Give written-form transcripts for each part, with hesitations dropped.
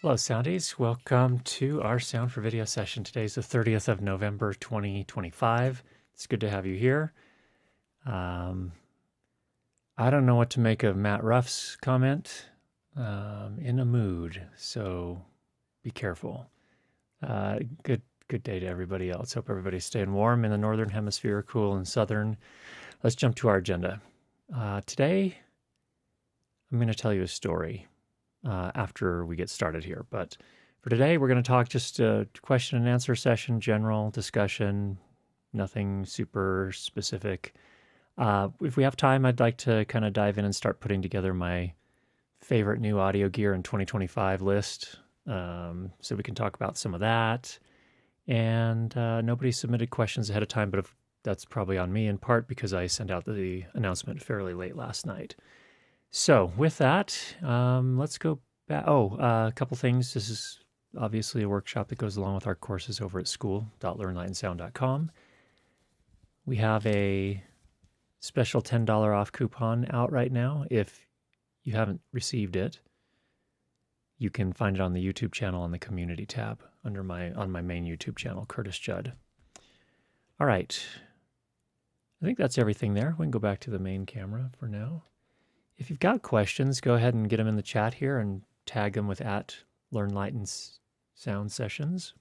Hello, Soundies. Welcome to our Sound for Video session. Today's the 30th of November, 2025. It's good to have you here. I don't know what to make of Matt Ruff's comment. In a mood, so be careful. Good day to everybody else. Hope everybody's staying warm in the northern hemisphere, cool in southern. Let's jump to our agenda. Today, I'm going to tell you a story after we get started here. But for today, we're going to talk just a question and answer session, general discussion, nothing super specific. If we have time, I'd like to kind of dive in and start putting together my favorite new audio gear in 2025 list. So we can talk about some of that. And nobody submitted questions ahead of time, but that's probably on me in part because I sent out the announcement fairly late last night. So with that, let's go back. A couple things. This is obviously a workshop that goes along with our courses over at school.learnlightandsound.com. We have a special $10 off coupon out right now. If you haven't received it, you can find it on the YouTube channel on the community tab on my main YouTube channel, Curtis Judd. All right. I think that's everything there. We can go back to the main camera for now. If you've got questions, go ahead and get them in the chat here and tag them with @LearnLightandSoundSessions,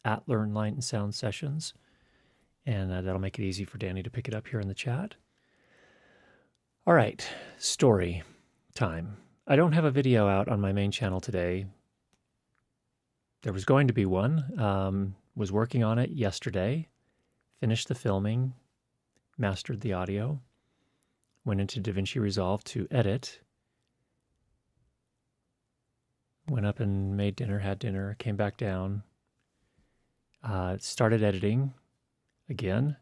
@LearnLightandSoundSessions, and that'll make it easy for Danny to pick it up here in the chat. All right, story time. I don't have a video out on my main channel today. There was going to be one. Was working on it yesterday, finished the filming, mastered the audio. Went into DaVinci Resolve to edit. Went up and made dinner, had dinner, came back down. Started editing again.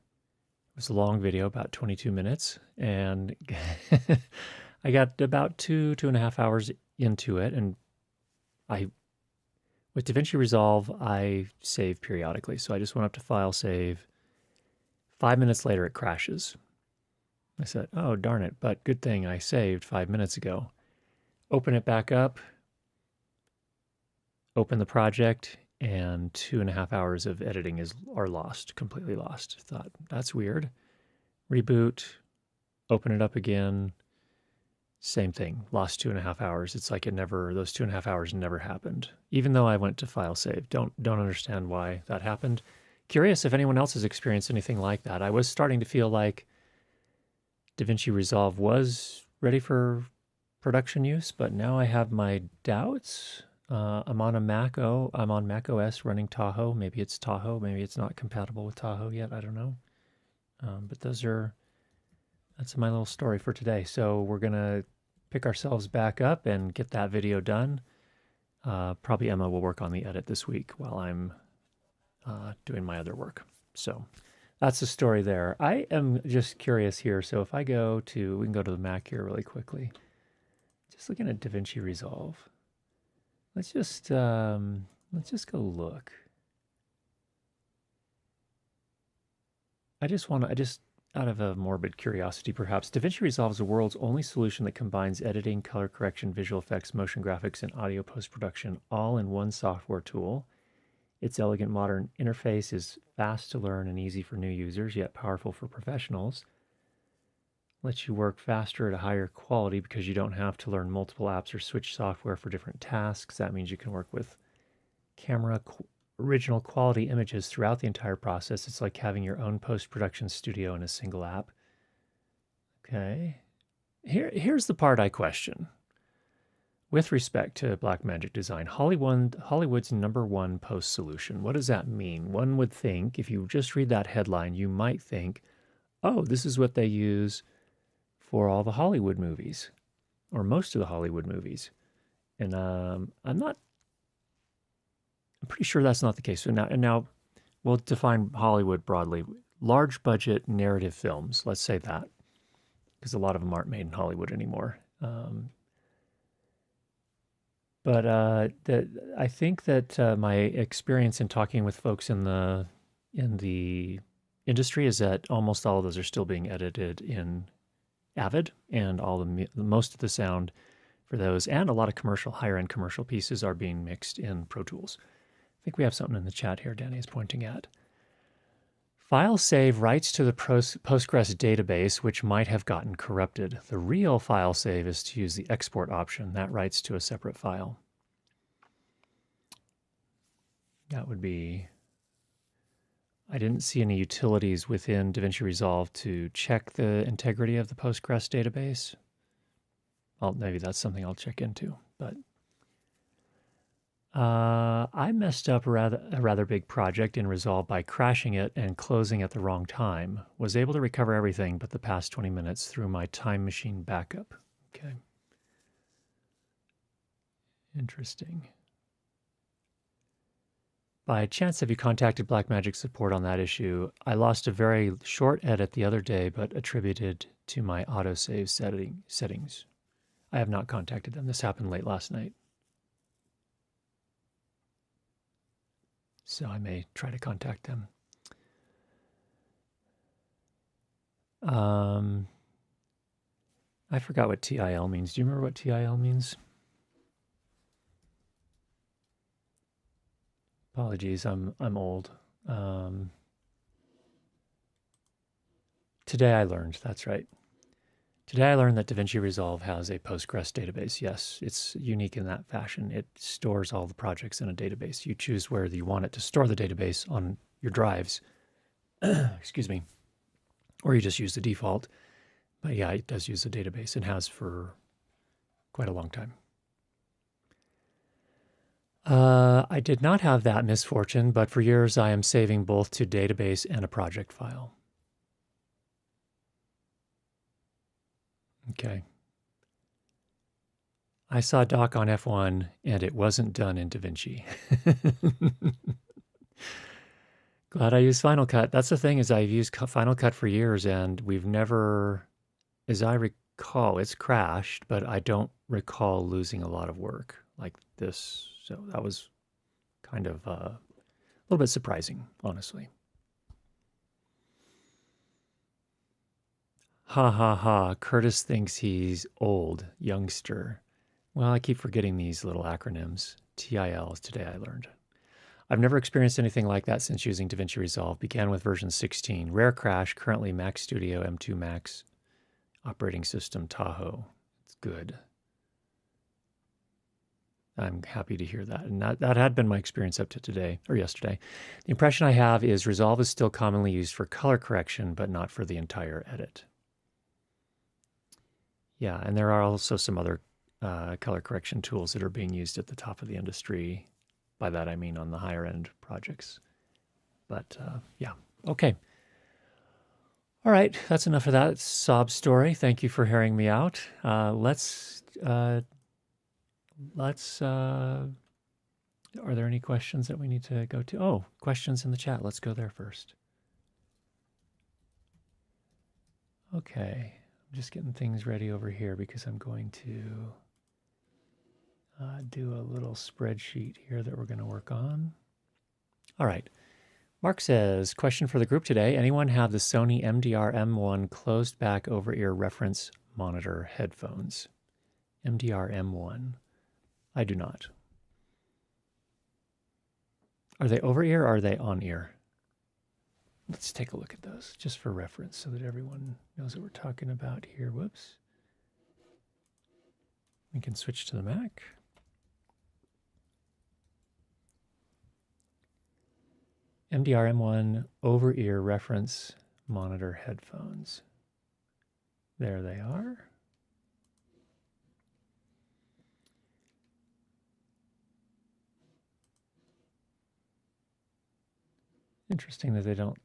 It was a long video, about 22 minutes. And I got about 2.5 hours into it. And with DaVinci Resolve, I save periodically. So I just went up to File, Save. 5 minutes later, it crashes. I said, oh, darn it, but good thing I saved 5 minutes ago. Open it back up, open the project, and 2.5 hours of editing are lost, completely lost. Thought, that's weird. Reboot, open it up again, same thing, lost 2.5 hours. It's like those 2.5 hours never happened, even though I went to File, Save. Don't understand why that happened. Curious if anyone else has experienced anything like that. I was starting to feel like DaVinci Resolve was ready for production use, but now I have my doubts. I'm on Mac OS running Tahoe. Maybe it's Tahoe. Maybe it's not compatible with Tahoe yet. I don't know. But that's my little story for today. So we're going to pick ourselves back up and get that video done. Probably Emma will work on the edit this week while I'm doing my other work. So that's the story there. I am just curious here. So if we can go to the Mac here really quickly. Just looking at DaVinci Resolve. Let's just go look. Out of a morbid curiosity perhaps, DaVinci Resolve is the world's only solution that combines editing, color correction, visual effects, motion graphics, and audio post-production all in one software tool. Its elegant modern interface is fast to learn and easy for new users, yet powerful for professionals. Lets you work faster at a higher quality because you don't have to learn multiple apps or switch software for different tasks. That means you can work with original quality images throughout the entire process. It's like having your own post-production studio in a single app. Okay. Here's the part I question. With respect to Blackmagic Design, Hollywood's #1 post solution. What does that mean? One would think, if you just read that headline, you might think, oh, this is what they use for all the Hollywood movies, or most of the Hollywood movies. And I'm pretty sure that's not the case. So now we'll define Hollywood broadly. Large budget narrative films, let's say that, because a lot of them aren't made in Hollywood anymore. But I think that my experience in talking with folks in the industry is that almost all of those are still being edited in Avid, and most of the sound for those. And a lot of higher-end commercial pieces are being mixed in Pro Tools. I think we have something in the chat here Danny is pointing at. File save writes to the Postgres database, which might have gotten corrupted. The real file save is to use the export option. That writes to a separate file. That would be... I didn't see any utilities within DaVinci Resolve to check the integrity of the Postgres database. Well, maybe that's something I'll check into. But I messed up a rather big project in Resolve by crashing it and closing at the wrong time. Was able to recover everything but the past 20 minutes through my Time Machine backup. Okay. Interesting. By chance, have you contacted Blackmagic support on that issue? I lost a very short edit the other day, but attributed to my autosave settings. I have not contacted them. This happened late last night. So I may try to contact them. I forgot what TIL means. Do you remember what TIL means? Apologies, I'm old. Today I learned, that's right. Today I learned that DaVinci Resolve has a Postgres database. Yes, it's unique in that fashion. It stores all the projects in a database. You choose where you want it to store the database on your drives. Excuse me. Or you just use the default. But yeah, it does use a database and has for quite a long time. I did not have that misfortune, but for years I am saving both to database and a project file. Okay. I saw Doc on F1 and it wasn't done in DaVinci. Glad I used Final Cut. That's the thing, is I've used Final Cut for years and we've never, as I recall, it's crashed, but I don't recall losing a lot of work like this. So that was kind of a little bit surprising, honestly. Ha ha ha, Curtis thinks he's old, youngster. Well, I keep forgetting these little acronyms. TIL, today I learned. I've never experienced anything like that since using DaVinci Resolve. Began with version 16. Rare crash, currently Mac Studio M2 Max. Operating system Tahoe. It's good. I'm happy to hear that. And that had been my experience up to today, or yesterday. The impression I have is Resolve is still commonly used for color correction, but not for the entire edit. Yeah, and there are also some other color correction tools that are being used at the top of the industry. By that I mean on the higher end projects. But yeah, okay. All right, that's enough of that sob story. Thank you for hearing me out. Are there any questions that we need to go to? Oh, questions in the chat. Let's go there first. Okay, I'm just getting things ready over here because I'm going to do a little spreadsheet here that we're going to work on. All right. Mark says, question for the group today. Anyone have the Sony MDR M1 closed back over-ear reference monitor headphones? MDR M1. I do not. Are they over-ear or are they on-ear? Let's take a look at those just for reference so that everyone knows what we're talking about here. Whoops. We can switch to the Mac. MDR M1 over-ear reference monitor headphones. There they are. Interesting that they don't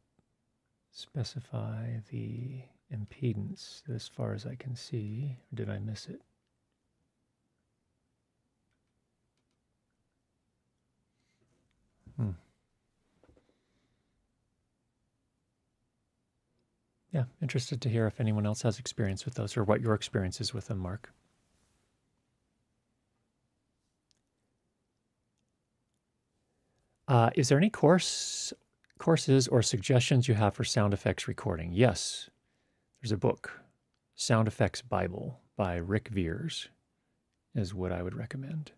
specify the impedance as far as I can see. Or did I miss it? Yeah, interested to hear if anyone else has experience with those or what your experience is with them, Mark. Is there any courses or suggestions you have for sound effects recording? Yes, there's a book, Sound Effects Bible by Rick Veers. is what I would recommend.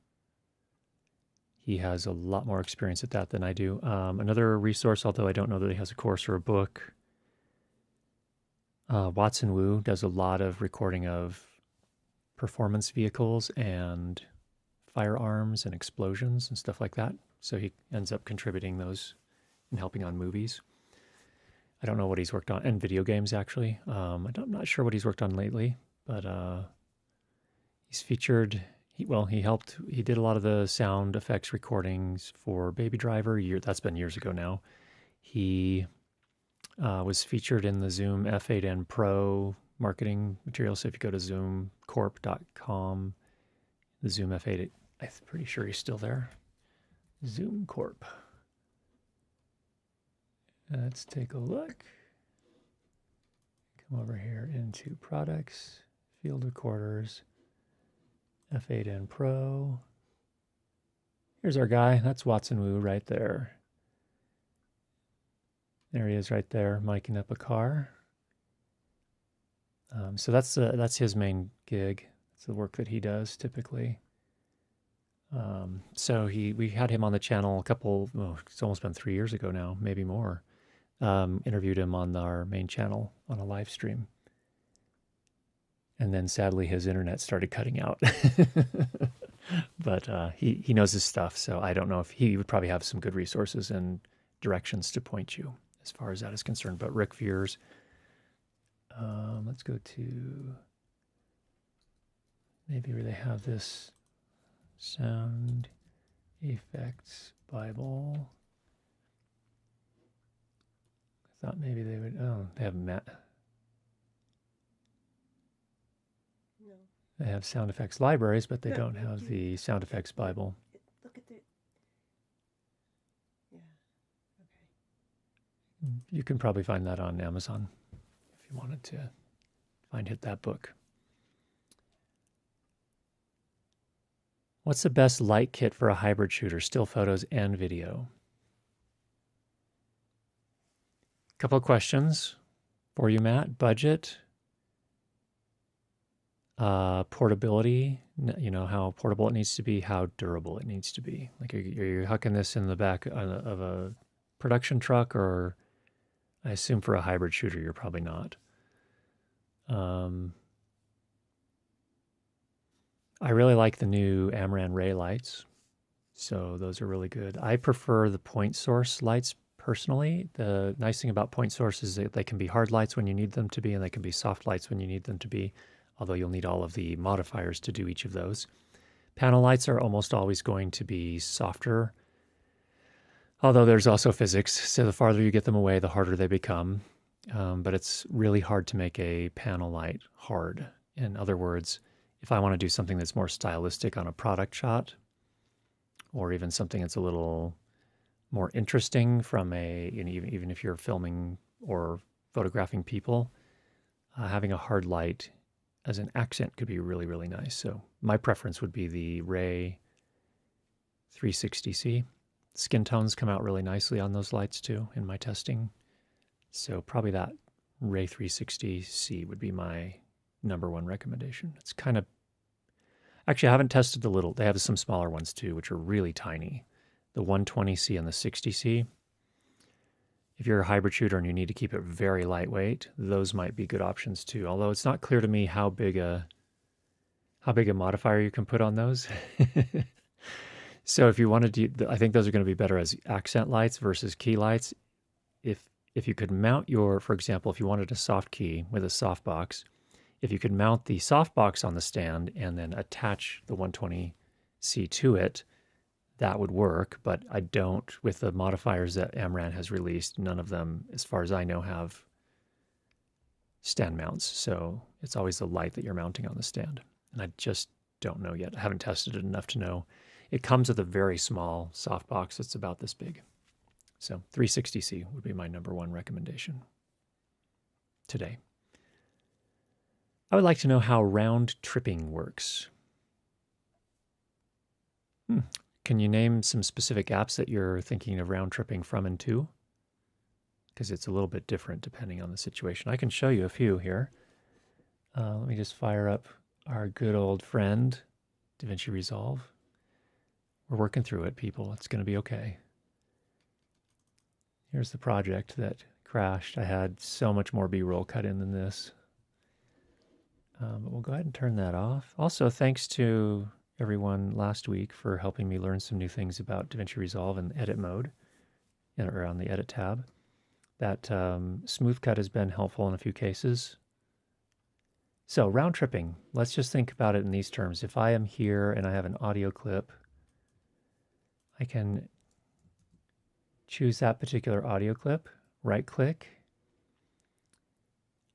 He has a lot more experience at that than I do. Another resource, although I don't know that he has a course or a book, Watson Wu does a lot of recording of performance vehicles and firearms and explosions and stuff like that. So he ends up contributing those and helping on movies. I don't know what he's worked on, and video games actually. I'm not sure what he's worked on lately, but he's featured. He did a lot of the sound effects recordings for Baby Driver. That's been years ago now. He was featured in the Zoom F8N Pro marketing material. So if you go to zoomcorp.com, the Zoom F8, I'm pretty sure he's still there. Zoom Corp. Let's take a look. Come over here into products, field recorders, F8N Pro. Here's our guy. That's Watson Wu right there. There he is right there, miking up a car. So that's his main gig. It's the work that he does typically. So we had him on the channel it's almost been 3 years ago now, maybe more. Interviewed him on our main channel on a live stream. And then sadly his internet started cutting out. But he knows his stuff, so I don't know if he would probably have some good resources and directions to point you as far as that is concerned. But Rick Veers, let's go to maybe where they have this sound effects Bible. I thought maybe they would, they have No. They have sound effects libraries, but they don't have the sound effects Bible. Look at the, yeah, okay. You can probably find that on Amazon if you wanted to hit that book. What's the best light kit for a hybrid shooter, still photos and video? Couple of questions for you, Matt. Budget, portability, how portable it needs to be, how durable it needs to be. Like, are you hucking this in the back of a production truck, or I assume for a hybrid shooter, you're probably not. I really like the new Amaran Ray lights. So those are really good. I prefer the point source lights personally. The nice thing about point source is that they can be hard lights when you need them to be, and they can be soft lights when you need them to be, although you'll need all of the modifiers to do each of those. Panel lights are almost always going to be softer, although there's also physics. So the farther you get them away, the harder they become. But it's really hard to make a panel light hard. In other words, if I want to do something that's more stylistic on a product shot, or even something that's a little more interesting from even if you're filming or photographing people, having a hard light as an accent could be really, really nice. So my preference would be the Ray 360C. Skin tones come out really nicely on those lights too in my testing. So probably that Ray 360C would be my number one recommendation. It's kind of, actually I haven't tested the little, they have some smaller ones too, which are really tiny. The 120C and the 60C. If you're a hybrid shooter and you need to keep it very lightweight, those might be good options too. Although it's not clear to me how big a modifier you can put on those. So if you wanted to, I think those are going to be better as accent lights versus key lights. If you could mount for example, if you wanted a soft key with a softbox, if you could mount the softbox on the stand and then attach the 120C to it, that would work. But I don't, with the modifiers that Amaran has released, none of them, as far as I know, have stand mounts. So it's always the light that you're mounting on the stand. And I just don't know yet. I haven't tested it enough to know. It comes with a very small softbox that's about this big. So 360C would be my number one recommendation today. I would like to know how round tripping works. Can you name some specific apps that you're thinking of round tripping from and to? Because it's a little bit different depending on the situation. I can show you a few here. Let me just fire up our good old friend, DaVinci Resolve. We're working through it, people. It's going to be okay. Here's the project that crashed. I had so much more B-roll cut in than this. But we'll go ahead and turn that off. Also, thanks to everyone last week for helping me learn some new things about DaVinci Resolve in edit mode, or on the edit tab. That smooth cut has been helpful in a few cases. So round tripping, let's just think about it in these terms. If I am here and I have an audio clip, I can choose that particular audio clip, right click,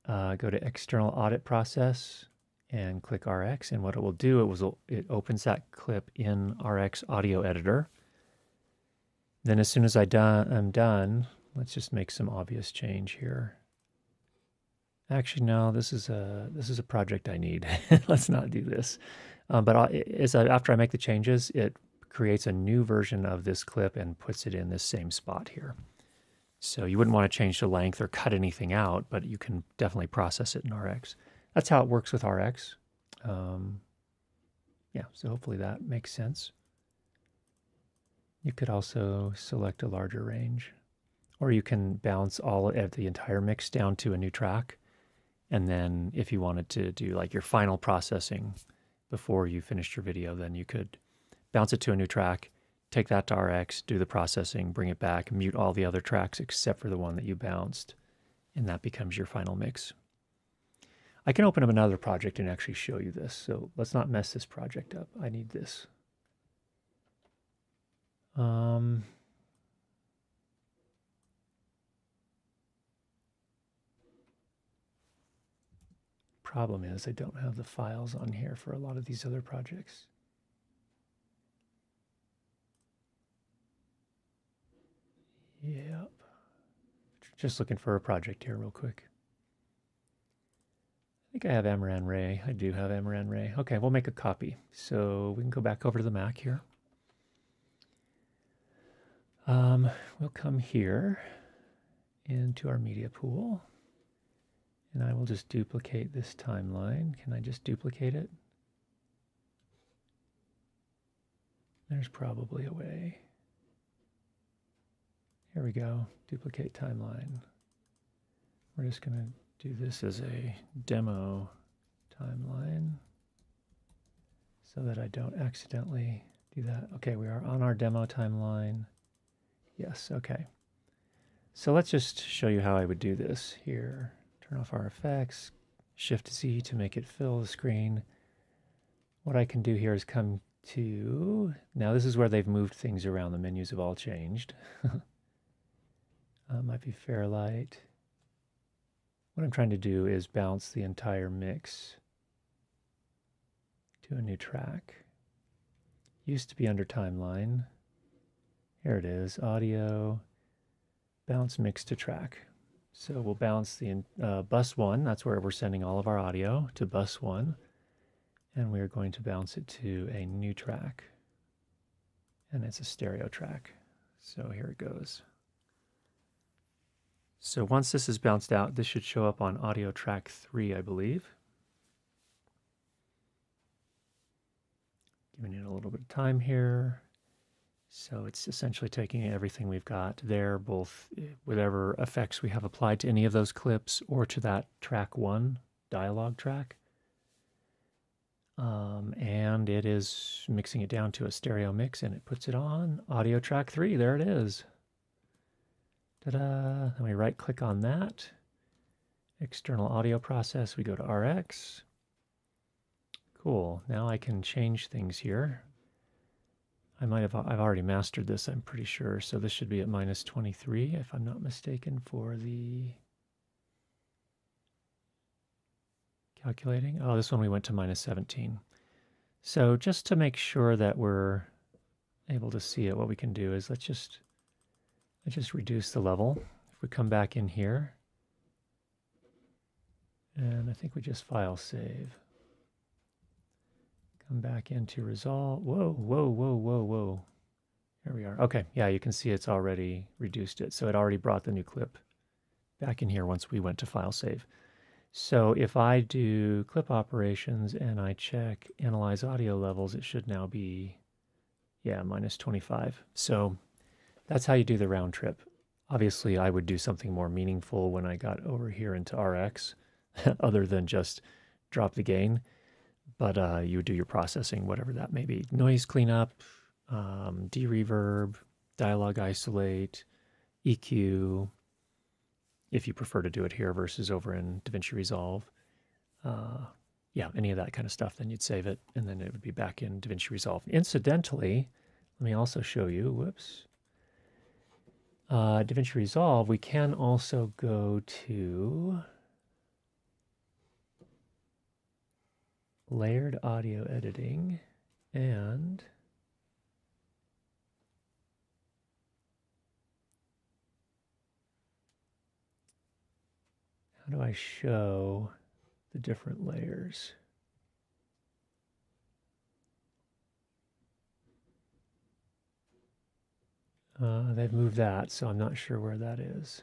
go to external audit process and click RX. And what it will do, it opens that clip in RX audio editor. Then as soon as I'm done, let's just make some obvious change here. Actually, no, this is a project I need. Let's not do this. But after I make the changes, it creates a new version of this clip and puts it in this same spot here. So you wouldn't want to change the length or cut anything out, but you can definitely process it in RX. That's how it works with RX. Yeah, so hopefully that makes sense. You could also select a larger range, or you can bounce all of the entire mix down to a new track. And then if you wanted to do like your final processing before you finished your video, then you could bounce it to a new track, take that to RX, do the processing, bring it back, mute all the other tracks except for the one that you bounced, and that becomes your final mix. I can open up another project and actually show you this. So let's not mess this project up. I need this. Problem is I don't have the files on here for a lot of these other projects. Yep. Just looking for a project here real quick. I think I have Amaran Ray. I do have Amaran Ray. Okay, we'll make a copy. So we can go back over to the Mac here. We'll come here into our media pool. And I will just duplicate this timeline. Can I just duplicate it? There's probably a way. Here we go, duplicate timeline. We're just going to do this as a demo timeline so that I don't accidentally do that. Okay, we are on our demo timeline. Yes, okay. So let's just show you how I would do this here. Turn off our effects, Shift Z to make it fill the screen. What I can do here is come to, now this is where they've moved things around. The menus have all changed. Might be Fairlight. What I'm trying to do is bounce the entire mix to a new track. Used to be under timeline. Here it is, audio, bounce mix to track. So we'll bounce the bus 1, that's where we're sending all of our audio, to bus 1. And we're going to bounce it to a new track. And it's a stereo track. So here it goes. So once this is bounced out, this should show up on audio track 3, I believe. Giving it a little bit of time here. So it's essentially taking everything we've got there, both whatever effects we have applied to any of those clips or to that track 1 dialogue track. And it is mixing it down to a stereo mix, and it puts it on audio track 3. There it is. Ta-da! Then we right click on that. External audio process, we go to RX. Cool, now I can change things here. I've already mastered this, I'm pretty sure. So this should be at -23, if I'm not mistaken, for the calculating. Oh, this one we went to -17. So just to make sure that we're able to see it, what we can do is let's just reduce the level. If we come back in here, and I think we just file save. Come back into Resolve. Whoa, whoa, whoa, whoa, whoa. Here we are. Okay, yeah, you can see it's already reduced it. So it already brought the new clip back in here once we went to file save. So if I do clip operations and I check analyze audio levels, it should now be, yeah, minus 25. So that's how you do the round trip. Obviously, I would do something more meaningful when I got over here into RX, other than just drop the gain. But you would do your processing, whatever that may be. Noise cleanup, de-reverb, dialogue isolate, EQ, if you prefer to do it here versus over in DaVinci Resolve. Yeah, any of that kind of stuff, then you'd save it, and then it would be back in DaVinci Resolve. Incidentally, let me also show you, whoops, DaVinci Resolve, we can also go to layered audio editing, and how do I show the different layers? They've moved that, so I'm not sure where that is.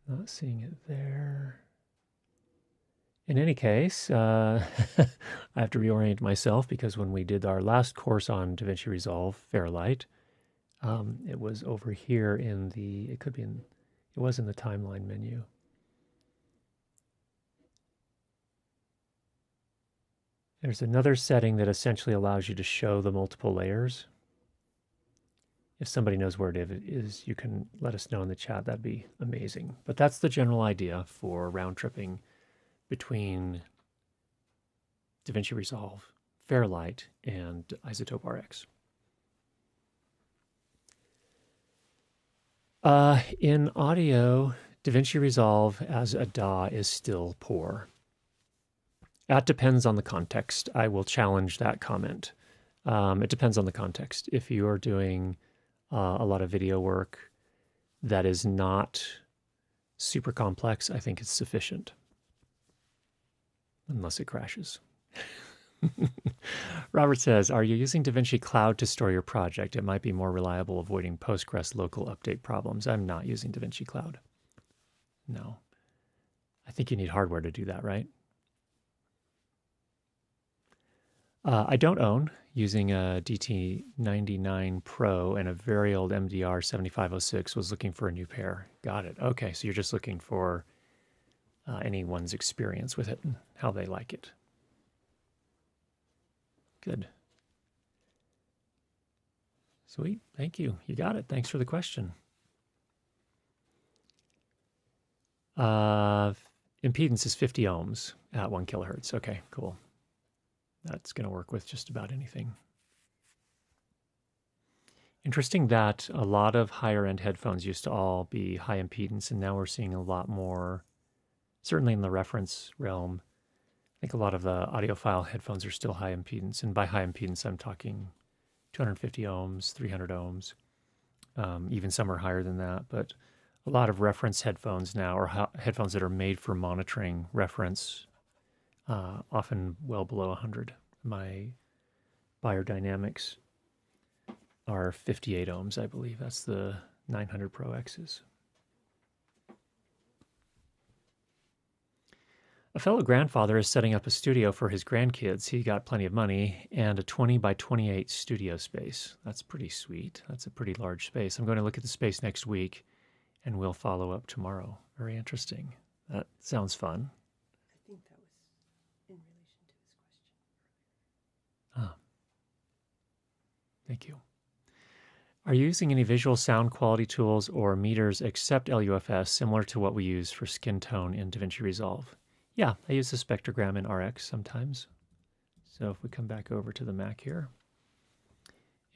Not seeing it there. In any case, I have to reorient myself because when we did our last course on DaVinci Resolve Fairlight, it was over here in the, it could be in, it was in the timeline menu. There's another setting that essentially allows you to show the multiple layers. If somebody knows where it is, you can let us know in the chat. That'd be amazing. But that's the general idea for round tripping between DaVinci Resolve, Fairlight, and iZotope RX. In audio, DaVinci Resolve as a DAW is still poor. That depends on the context. I will challenge that comment. It depends on the context. If you are doing a lot of video work that is not super complex, I think it's sufficient. Unless it crashes. Robert says, are you using DaVinci Cloud to store your project? It might be more reliable avoiding Postgres local update problems. I'm not using DaVinci Cloud. No. I think you need hardware to do that, right? I don't own, using a DT99 Pro and a very old MDR 7506, was looking for a new pair. Got it. Okay, so you're just looking for anyone's experience with it and how they like it. Good. Sweet. Thank you. You got it. Thanks for the question. Impedance is 50 ohms at 1 kilohertz. Okay, cool. That's going to work with just about anything. Interesting that a lot of higher end headphones used to all be high impedance, and now we're seeing a lot more, certainly in the reference realm. I think a lot of the audiophile headphones are still high impedance, and by high impedance, I'm talking 250 ohms, 300 ohms. Even some are higher than that, but a lot of reference headphones now, or headphones that are made for monitoring reference, often well below 100. My Beyerdynamics are 58 ohms, I believe. That's the 900 Pro X's. A fellow grandfather is setting up a studio for his grandkids. He got plenty of money and a 20 by 28 studio space. That's pretty sweet. That's a pretty large space. I'm going to look at the space next week, and we'll follow up tomorrow. Very interesting. That sounds fun. I think that was in relation to his question. Ah, thank you. Are you using any visual sound quality tools or meters except LUFS, similar to what we use for skin tone in DaVinci Resolve? Yeah, I use the spectrogram in RX sometimes. So if we come back over to the Mac here,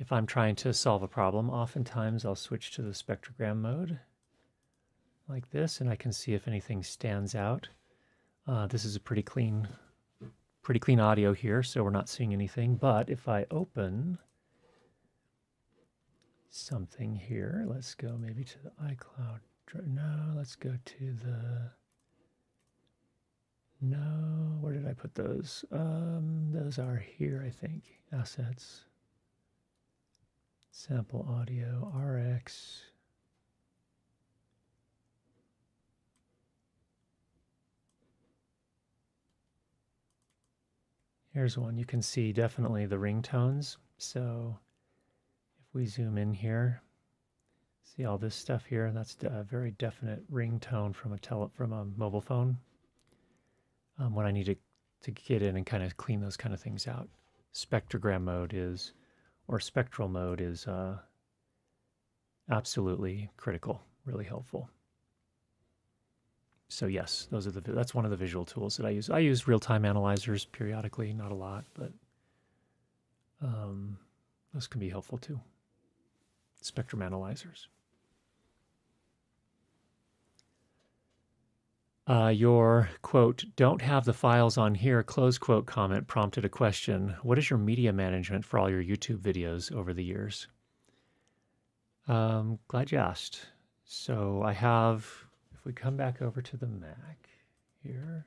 if I'm trying to solve a problem, oftentimes I'll switch to the spectrogram mode like this, and I can see if anything stands out. This is a pretty clean audio here, so we're not seeing anything. But if I open something here, let's go maybe to the iCloud. No, let's go to the... No, where did I put those? Those are here, I think. Assets. Sample audio, RX. Here's one. You can see definitely the ringtones. So if we zoom in here, see all this stuff here? That's a very definite ringtone from a mobile phone. When I need to get in and kind of clean those kind of things out. Spectrogram mode is, or spectral mode is absolutely critical, really helpful. So yes, that's one of the visual tools that I use. I use real-time analyzers periodically, not a lot, but those can be helpful too. Spectrum analyzers. Your quote, "Don't have the files on here," close quote comment prompted a question. What is your media management for all your YouTube videos over the years? Glad you asked. So I have, if we come back over to the Mac here,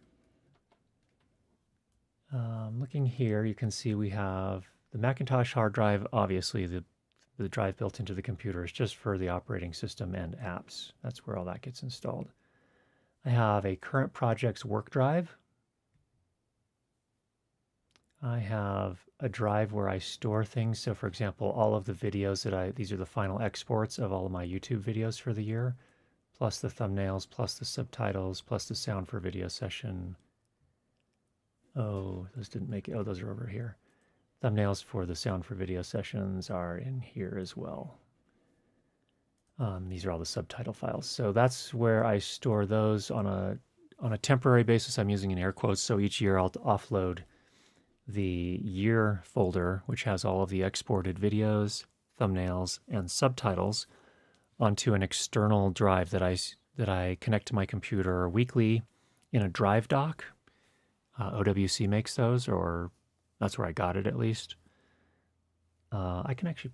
looking here, you can see we have the Macintosh hard drive. Obviously, the drive built into the computer is just for the operating system and apps. That's where all that gets installed. I have a current projects work drive. I have a drive where I store things. So for example, all of the videos these are the final exports of all of my YouTube videos for the year, plus the thumbnails, plus the subtitles, plus the sound for video session. Oh, those didn't make it. Oh, those are over here. Thumbnails for the sound for video sessions are in here as well. These are all the subtitle files. So that's where I store those on a temporary basis. I'm using in air quotes. So each year I'll offload the year folder, which has all of the exported videos, thumbnails, and subtitles, onto an external drive that I connect to my computer weekly in a drive dock. OWC makes those, or that's where I got it at least. I can actually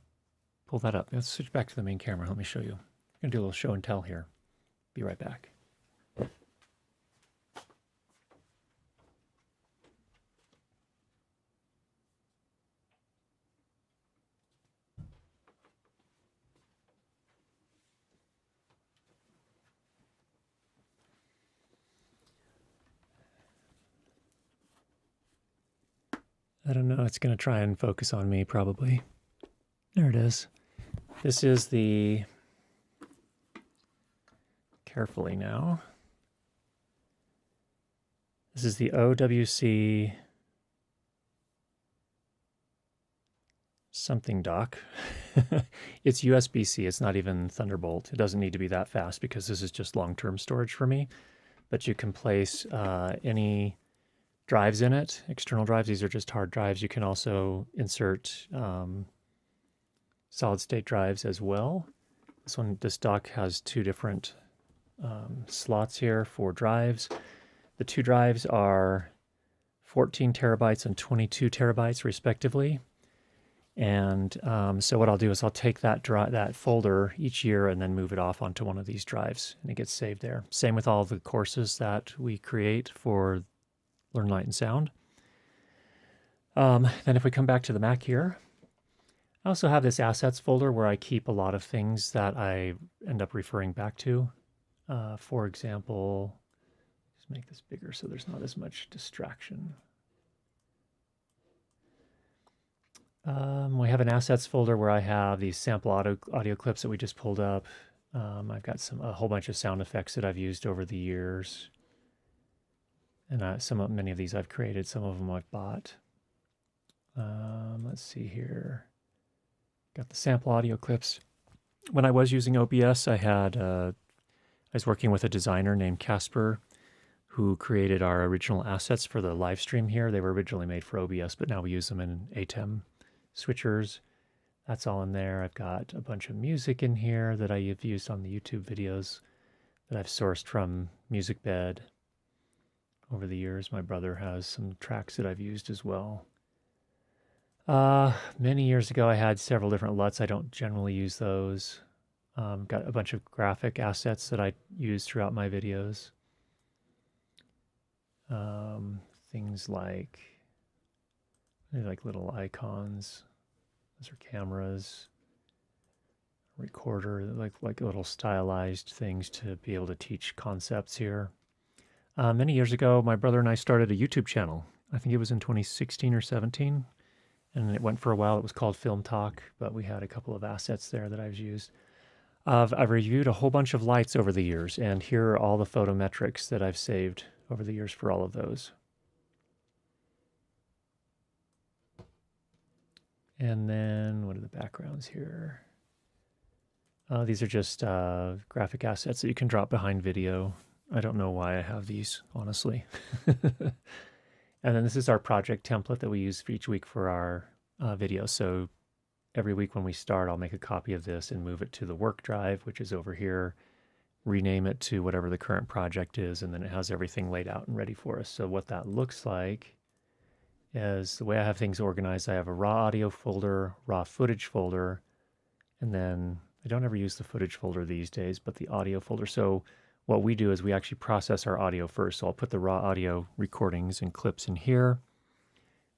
pull that up. Let's switch back to the main camera. Let me show you. I'm going to do a little show and tell here. Be right back. I don't know. It's going to try and focus on me probably. There it is. This is the, carefully now. This is the OWC something dock. It's USB-C. It's not even Thunderbolt. It doesn't need to be that fast because this is just long-term storage for me. But you can place any drives in it, external drives. These are just hard drives. You can also insert solid-state drives as well. This dock has two different slots here for drives. The two drives are 14 terabytes and 22 terabytes respectively. And so what I'll do is I'll take that folder each year and then move it off onto one of these drives, and it gets saved there. Same with all the courses that we create for Learn Light and Sound. Then if we come back to the Mac here, I also have this assets folder where I keep a lot of things that I end up referring back to. For example, just make this bigger so there's not as much distraction. We have an assets folder where I have these sample audio clips that we just pulled up. I've got a whole bunch of sound effects that I've used over the years. And many of these I've created, some of them I've bought. Let's see here. Got the sample audio clips. When I was using OBS, I was working with a designer named Casper who created our original assets for the live stream here. They were originally made for OBS, but now we use them in ATEM switchers. That's all in there. I've got a bunch of music in here that I have used on the YouTube videos that I've sourced from MusicBed over the years. My brother has some tracks that I've used as well. Many years ago, I had several different LUTs. I don't generally use those. Got a bunch of graphic assets that I use throughout my videos. Things like little icons. Those are cameras. recorder, like little stylized things to be able to teach concepts here. Many years ago, my brother and I started a YouTube channel. I think it was in 2016 or 17, and it went for a while. It was called Film Talk, but we had a couple of assets there that I've used. I've reviewed a whole bunch of lights over the years, and here are all the photometrics that I've saved over the years for all of those. And then what are the backgrounds here? These are just graphic assets that you can drop behind video. I don't know why I have these, honestly. And then this is our project template that we use for each week for our video. So every week when we start, I'll make a copy of this and move it to the work drive, which is over here, rename it to whatever the current project is, and then it has everything laid out and ready for us. So what that looks like is the way I have things organized. I have a raw audio folder, raw footage folder, and then I don't ever use the footage folder these days, but the audio folder. So what we do is we actually process our audio first. So I'll put the raw audio recordings and clips in here.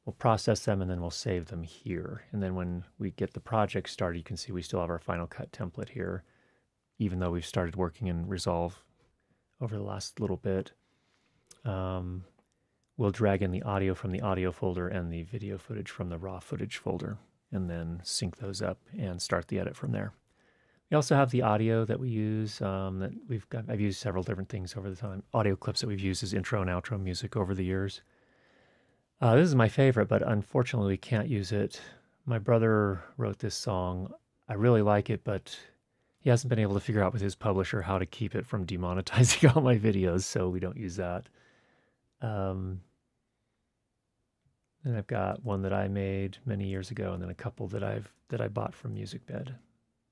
We'll process them and then we'll save them here. And then when we get the project started, you can see we still have our Final Cut template here, even though we've started working in Resolve over the last little bit. We'll drag in the audio from the audio folder and the video footage from the raw footage folder, and then sync those up and start the edit from there. We also have the audio that we use I've used several different things over the time. Audio clips that we've used as intro and outro music over the years. This is my favorite, but unfortunately we can't use it. My brother wrote this song. I really like it, but he hasn't been able to figure out with his publisher how to keep it from demonetizing all my videos, so we don't use that. And I've got one that I made many years ago, and then a couple that I bought from MusicBed,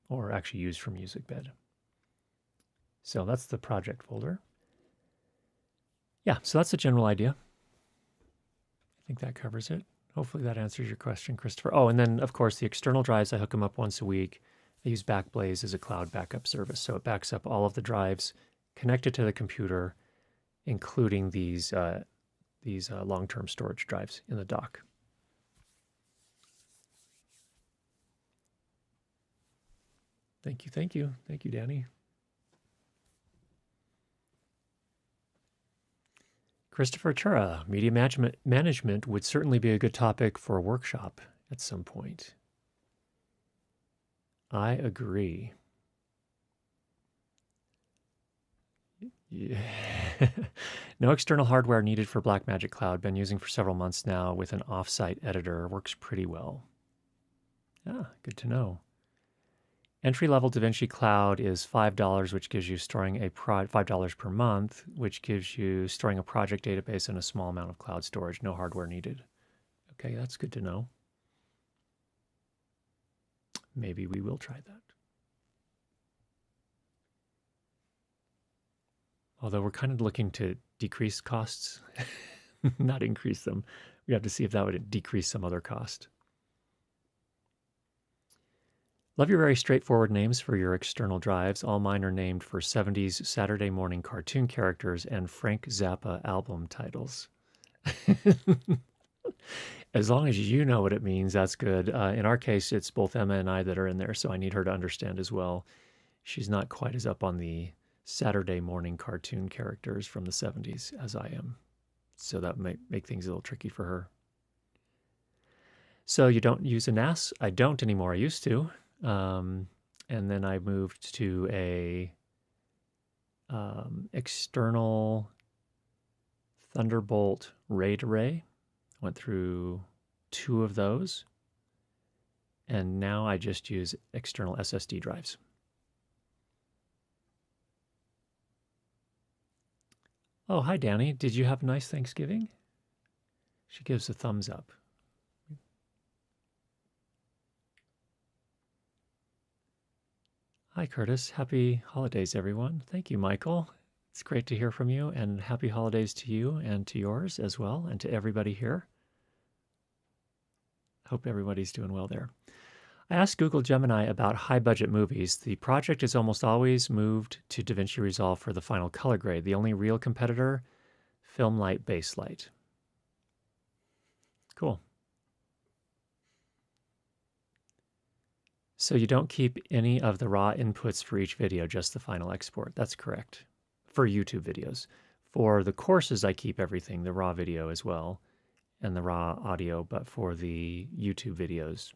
or actually used from MusicBed. So that's the project folder. Yeah, so that's the general idea. I think that covers it. Hopefully that answers your question, Christopher. Oh, and then of course the external drives, I hook them up once a week. I use Backblaze as a cloud backup service, so it backs up all of the drives connected to the computer, including these long-term storage drives in the dock. Thank you, thank you. Thank you, Danny. Christopher Tura, media management would certainly be a good topic for a workshop at some point. I agree. Yeah. No external hardware needed for Blackmagic Cloud. Been using for several months now with an offsite editor. Works pretty well. Ah, good to know. Entry-level DaVinci Cloud is $5, which gives you storing $5 per month, which gives you storing a project database and a small amount of cloud storage. No hardware needed. Okay, that's good to know. Maybe we will try that. Although we're kind of looking to decrease costs, not increase them. We have to see if that would decrease some other cost. Love your very straightforward names for your external drives. All mine are named for 70s Saturday morning cartoon characters and Frank Zappa album titles. As long as you know what it means, that's good. In our case, it's both Emma and I that are in there, so I need her to understand as well. She's not quite as up on the Saturday morning cartoon characters from the 70s as I am. So that might make things a little tricky for her. So you don't use a NAS? I don't anymore. I used to. And then I moved to a external Thunderbolt RAID array. Went through 2 of those. And now I just use external SSD drives. Oh, hi, Danny. Did you have a nice Thanksgiving? She gives a thumbs up. Hi, Curtis. Happy holidays, everyone. Thank you, Michael. It's great to hear from you, and happy holidays to you and to yours as well, and to everybody here. Hope everybody's doing well there. I asked Google Gemini about high-budget movies. The project is almost always moved to DaVinci Resolve for the final color grade. The only real competitor, Filmlight Baselight. Cool. So you don't keep any of the raw inputs for each video, just the final export. That's correct. For YouTube videos. For the courses, I keep everything, the raw video as well, and the raw audio, but for the YouTube videos,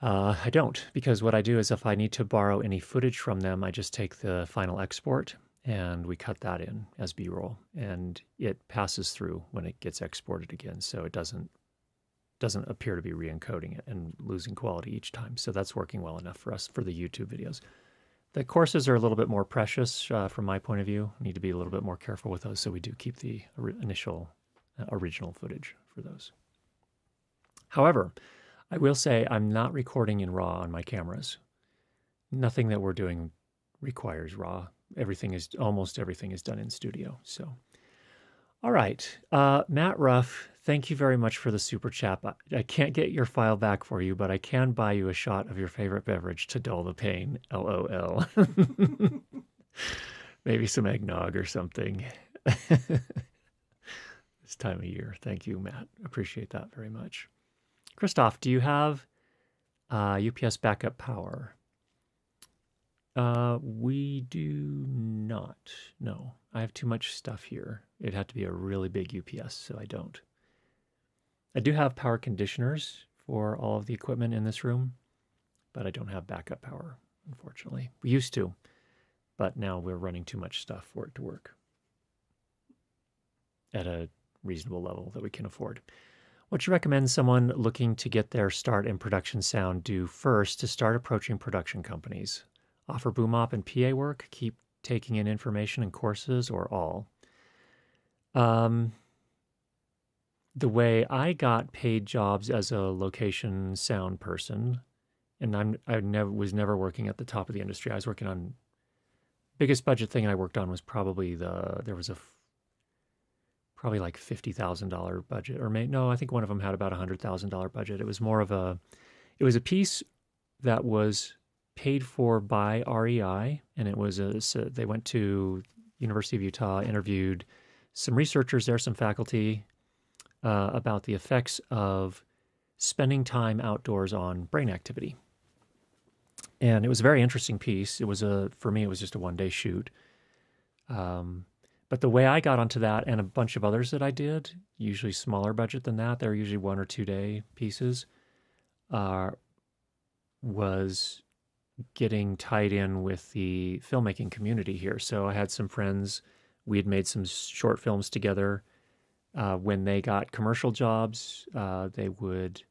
I don't, because what I do is if I need to borrow any footage from them, I just take the final export and we cut that in as B-roll, and it passes through when it gets exported again, so it doesn't appear to be re-encoding it and losing quality each time. So that's working well enough for us for the YouTube videos. The courses are a little bit more precious from my point of view. Need to be a little bit more careful with those, so we do keep the initial original footage for those. However, I will say I'm not recording in RAW on my cameras. Nothing that we're doing requires RAW. Almost everything is done in studio. So, all right, Matt Ruff, thank you very much for the super chat. I can't get your file back for you, but I can buy you a shot of your favorite beverage to dull the pain. LOL. Maybe some eggnog or something. This time of year. Thank you, Matt. Appreciate that very much. Christoph, do you have UPS backup power? We do not. No, I have too much stuff here. It'd have to be a really big UPS, so I don't. I do have power conditioners for all of the equipment in this room, but I don't have backup power, unfortunately. We used to, but now we're running too much stuff for it to work at a reasonable level that we can afford. What you recommend someone looking to get their start in production sound do first to start approaching production companies? Offer boom op and PA work, keep taking in information and courses, or all? The way I got paid jobs as a location sound person, and was never working at the top of the industry. I was working on biggest budget thing I worked on was probably there was probably like $50,000 budget, or no, I think one of them had about $100,000 budget. It was more of it was a piece that was paid for by REI, and it was they went to University of Utah, interviewed some researchers there, some faculty, about the effects of spending time outdoors on brain activity. And it was a very interesting piece. For me, it was just a one-day shoot. But the way I got onto that, and a bunch of others that I did, usually smaller budget than that, they're usually 1 or 2 day pieces, was getting tied in with the filmmaking community here. So I had some friends, we had made some short films together. When they got commercial jobs, they would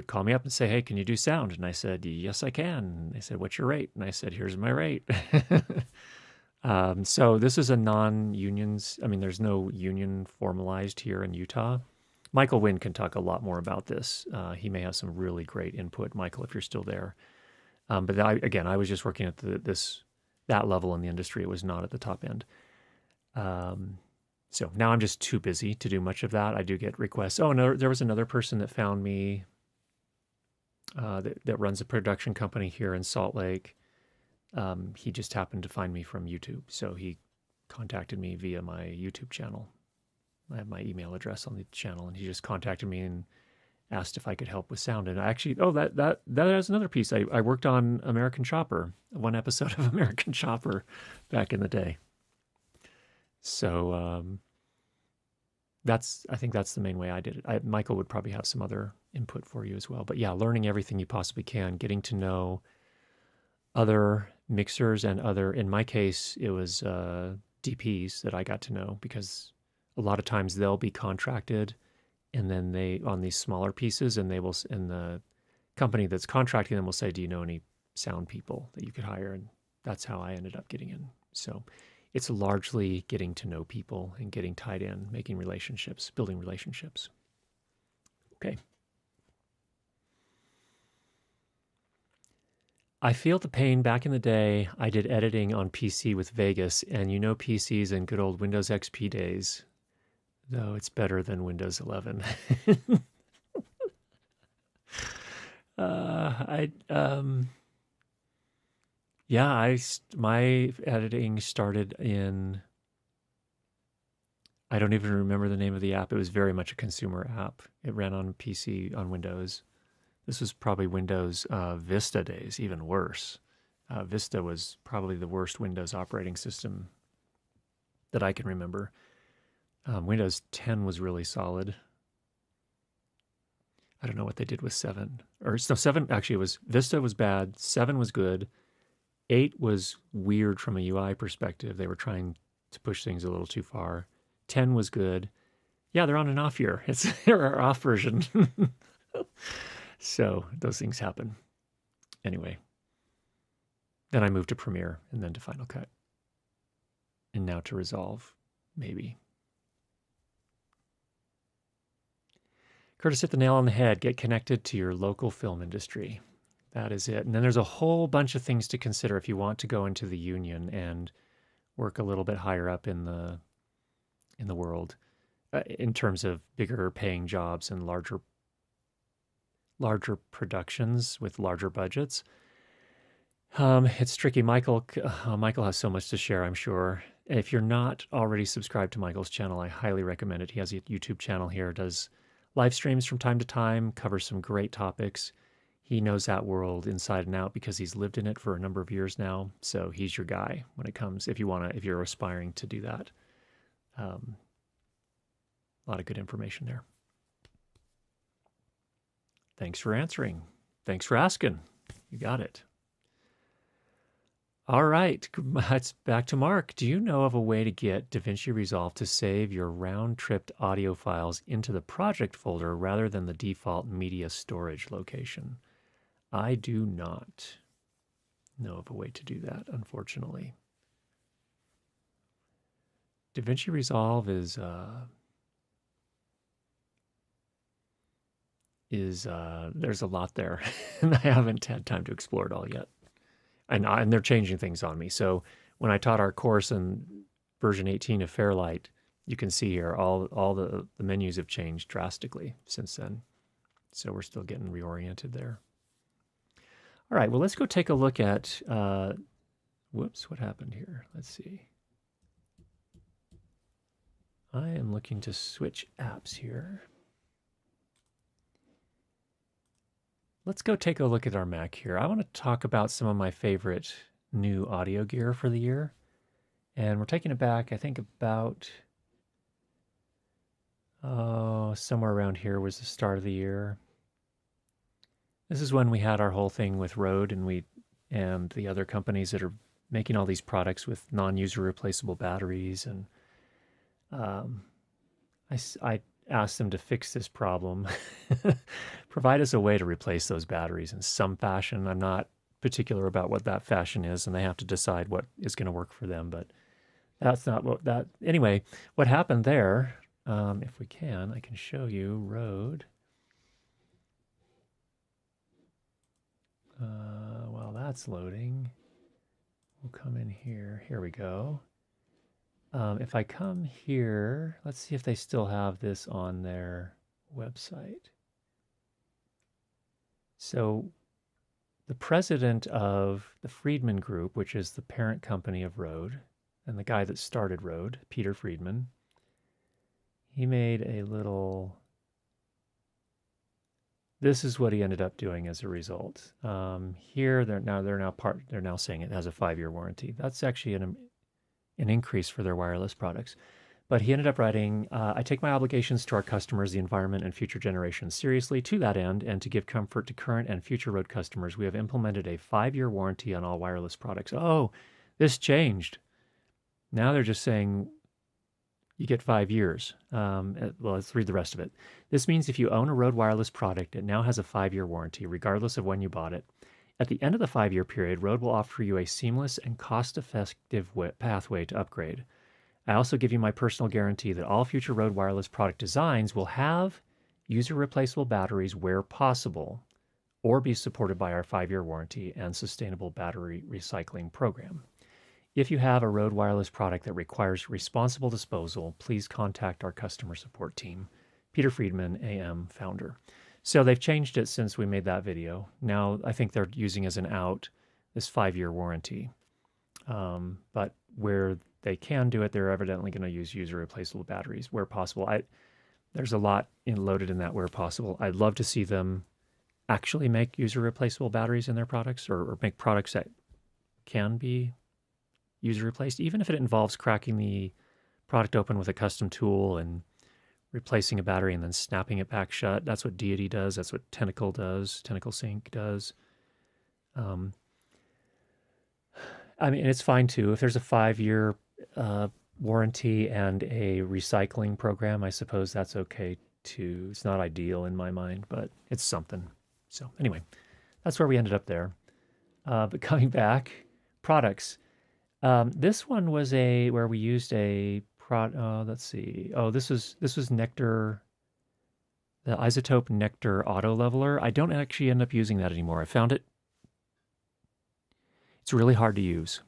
call me up and say, "Hey, can you do sound?" And I said, "Yes, I can." And they said, "What's your rate?" And I said, "Here's my rate." So this is a non-unions. I mean, there's no union formalized here in Utah. Michael Wynn can talk a lot more about this. He may have some really great input, Michael, if you're still there. But I was just working at that level in the industry. It was not at the top end. So now I'm just too busy to do much of that. I do get requests. Oh, no, there was another person that found me that runs a production company here in Salt Lake. He just happened to find me from YouTube. So he contacted me via my YouTube channel. I have my email address on the channel, and he just contacted me and asked if I could help with sound. And I actually, that is another piece. I worked on American Chopper, one episode of American Chopper back in the day. So I think that's the main way I did it. Michael would probably have some other input for you as well. But yeah, learning everything you possibly can, getting to know other mixers and in my case, it was DPs that I got to know, because a lot of times they'll be contracted, and then on these smaller pieces, and the company that's contracting them will say, "Do you know any sound people that you could hire?" And that's how I ended up getting in. So it's largely getting to know people and getting tied in, making relationships, building relationships. Okay. I feel the pain. Back in the day, I did editing on PC with Vegas, and PCs and good old Windows XP days, though it's better than Windows 11. My editing started in, I don't even remember the name of the app. It was very much a consumer app. It ran on PC, on Windows. This was probably Windows Vista days, even worse. Vista was probably the worst Windows operating system that I can remember. Windows 10 was really solid. I don't know what they did with 7. Or no, 7 actually was, Vista was bad, 7 was good, 8 was weird from a UI perspective. They were trying to push things a little too far. 10 was good. Yeah, they're on an off year. It's their off version. So those things happen. Anyway, then I moved to Premiere and then to Final Cut. And now to Resolve, maybe. Curtis hit the nail on the head. Get connected to your local film industry. That is it. And then there's a whole bunch of things to consider if you want to go into the union and work a little bit higher up in the world, in terms of bigger paying jobs and larger productions with larger budgets. It's tricky. Michael has so much to share, I'm sure. If you're not already subscribed to Michael's channel, I highly recommend it. He has a YouTube channel here, does live streams from time to time, covers some great topics. He knows that world inside and out because he's lived in it for a number of years now. So he's your guy when it comes, if you're aspiring to do that. A lot of good information there. Thanks for answering. Thanks for asking. You got it. All right, it's back to Mark. Do you know of a way to get DaVinci Resolve to save your round-tripped audio files into the project folder rather than the default media storage location? I do not know of a way to do that, unfortunately. DaVinci Resolve is there's a lot there, and I haven't had time to explore it all yet. And they're changing things on me. So when I taught our course in version 18 of Fairlight, you can see here all the menus have changed drastically since then. So we're still getting reoriented there. All right, well, let's go take a look at, whoops, what happened here? Let's see. I am looking to switch apps here. Let's go take a look at our Mac here. I want to talk about some of my favorite new audio gear for the year. And we're taking it back, I think about, somewhere around here was the start of the year. This is when we had our whole thing with Rode and the other companies that are making all these products with non-user replaceable batteries. And I asked them to fix this problem, provide us a way to replace those batteries in some fashion. I'm not particular about what that fashion is, and they have to decide what is going to work for them, but that's not what that, anyway, what happened there, if we can, I can show you Rode. While that's loading, we'll come in here. Here we go. If I come here, let's see if they still have this on their website. So the president of the Friedman Group, which is the parent company of Rode, and the guy that started Rode, Peter Friedman, he made a little, this is what he ended up doing as a result. Here, they're now saying it has a 5-year warranty. That's actually an increase for their wireless products. But he ended up writing, I take my obligations to our customers, the environment, and future generations seriously. To that end, and to give comfort to current and future Rode customers, we have implemented a 5-year warranty on all wireless products. Oh, this changed. Now they're just saying you get 5 years. Well, let's read the rest of it. This means if you own a Rode wireless product, it now has a 5-year warranty, regardless of when you bought it. At the end of the 5-year period, Rode will offer you a seamless and cost-effective pathway to upgrade. I also give you my personal guarantee that all future Rode wireless product designs will have user-replaceable batteries where possible, or be supported by our 5-year warranty and sustainable battery recycling program. If you have a Rode wireless product that requires responsible disposal, please contact our customer support team. Peter Friedman, AM founder. So they've changed it since we made that video. Now I think they're using as an out this 5-year warranty. But where they can do it, they're evidently going to use user replaceable batteries where possible. There's a lot loaded in that where possible. I'd love to see them actually make user replaceable batteries in their products, or make products that can be user replaced, even if it involves cracking the product open with a custom tool and replacing a battery and then snapping it back shut. That's what Deity does. That's what Tentacle does. Tentacle Sync does. I mean, it's fine too. If there's a 5-year warranty and a recycling program, I suppose that's okay too. It's not ideal in my mind, but it's something. So anyway, that's where we ended up there. But coming back, products. This one was where we used a let's see. Oh, this was Nectar, the iZotope Nectar Auto Leveler. I don't actually end up using that anymore. I found it's really hard to use,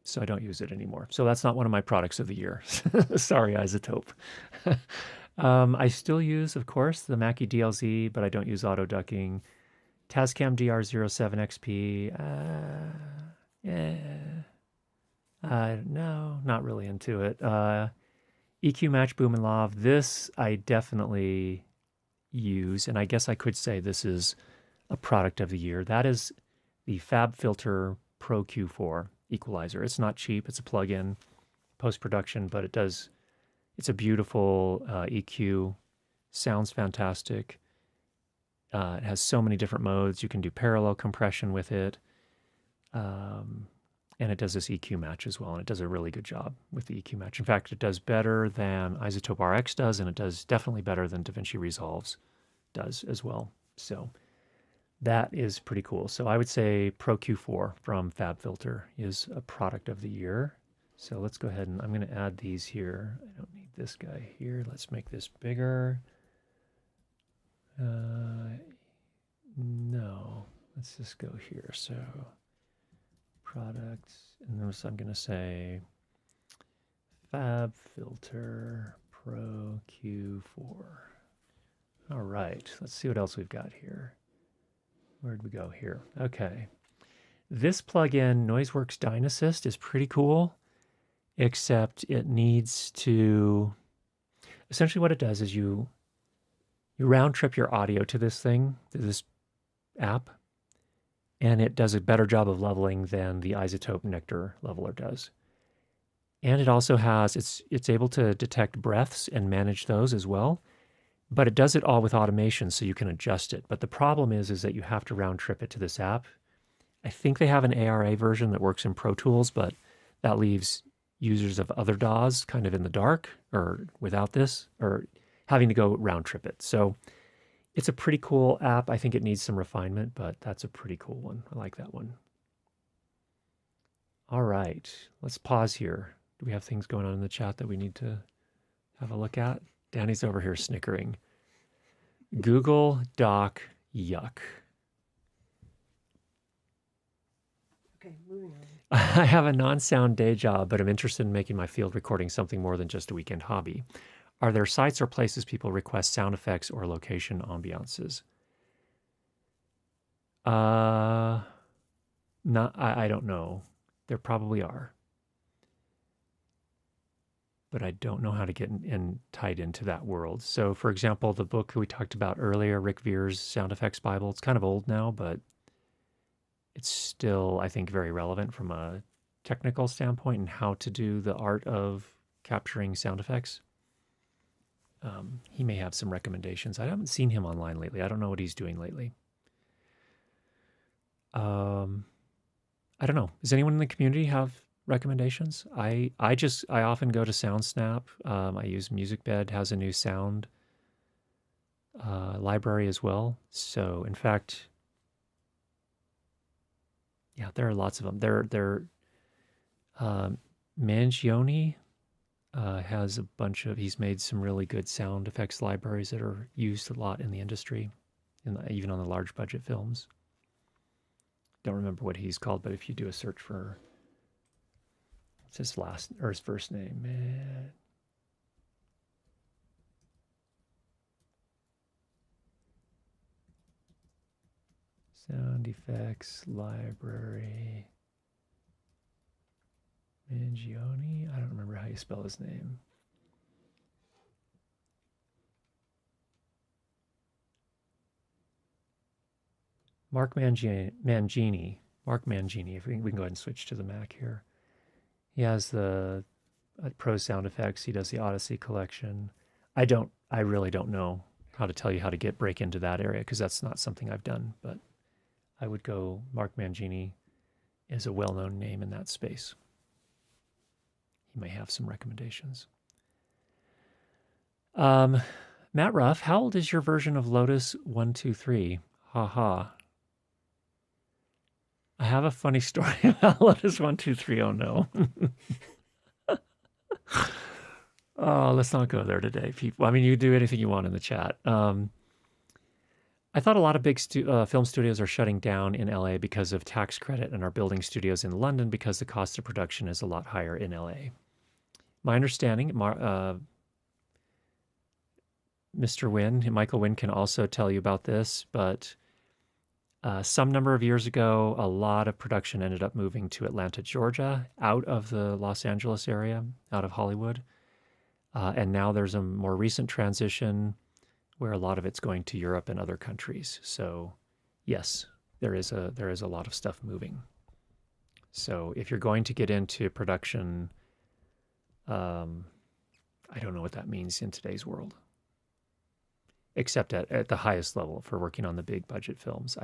so I don't use it anymore. So that's not one of my products of the year. Sorry, iZotope. I still use, of course, the Mackie DLZ, but I don't use auto ducking. Tascam DR07XP. No, not really into it. EQ Match Boom and Lav. This I definitely use, and I guess I could say this is a product of the year. That is the FabFilter Pro Q4 equalizer. It's not cheap. It's a plug-in post-production, but it's a beautiful EQ. Sounds fantastic. It has so many different modes. You can do parallel compression with it. And it does this EQ match as well, and it does a really good job with the EQ match. In fact, it does better than iZotope RX does, and it does definitely better than DaVinci Resolves does as well. So that is pretty cool. So I would say Pro Q4 from FabFilter is a product of the year. So let's go ahead and I'm going to add these here. I don't need this guy here. Let's make this bigger. No, let's just go here. So products, and then I'm going to say FabFilter Pro Q4. All right, let's see what else we've got here. Where'd we go here? Okay. This plugin, Noiseworks Dynassist, is pretty cool, except it needs to... Essentially what it does is you round trip your audio to this thing, to this app, and it does a better job of leveling than the iZotope Nectar leveler does. And it also has, it's able to detect breaths and manage those as well, but it does it all with automation so you can adjust it. But the problem is that you have to round trip it to this app. I think they have an ARA version that works in Pro Tools, but that leaves users of other DAWs kind of in the dark or without this, or having to go round trip it. So it's a pretty cool app. I think it needs some refinement, but that's a pretty cool one. I like that one. All right, let's pause here. Do we have things going on in the chat that we need to have a look at? Danny's over here snickering. Google Doc yuck. Okay, moving on. I have a non-sound day job, but I'm interested in making my field recording something more than just a weekend hobby. Are there sites or places people request sound effects or location ambiances? I don't know. There probably are. But I don't know how to get tied into that world. So, for example, the book we talked about earlier, Rick Veer's Sound Effects Bible, it's kind of old now, but it's still, I think, very relevant from a technical standpoint and how to do the art of capturing sound effects. He may have some recommendations. I haven't seen him online lately. I don't know what he's doing lately. I don't know. Does anyone in the community have recommendations? I often go to SoundSnap. I use MusicBed, has a new sound library as well. So in fact, yeah, there are lots of them. Mangione has a bunch of, he's made some really good sound effects libraries that are used a lot in the industry, even on the large budget films. Don't remember what he's called, but if you do a search for, what's his last or his first name, man. Sound effects library. Mangione? I don't remember how you spell his name. Mark Mangini, if we can go ahead and switch to the Mac here. He has the Pro Sound Effects. He does the Odyssey collection. I really don't know how to tell you how to break into that area because that's not something I've done, but I would go Mark Mangini is a well-known name in that space. He may have some recommendations. Matt Ruff, how old is your version of Lotus 123? Ha ha. I have a funny story about Lotus 123. Oh no. Oh, let's not go there today, people. I mean, you do anything you want in the chat. I thought a lot of big film studios are shutting down in LA because of tax credit and are building studios in London because the cost of production is a lot higher in LA. My understanding, Mr. Wynn, Michael Wynn can also tell you about this, but some number of years ago, a lot of production ended up moving to Atlanta, Georgia, out of the Los Angeles area, out of Hollywood. And now there's a more recent transition where a lot of it's going to Europe and other countries. So yes, there is a lot of stuff moving. So if you're going to get into production, I don't know what that means in today's world, except at the highest level for working on the big budget films.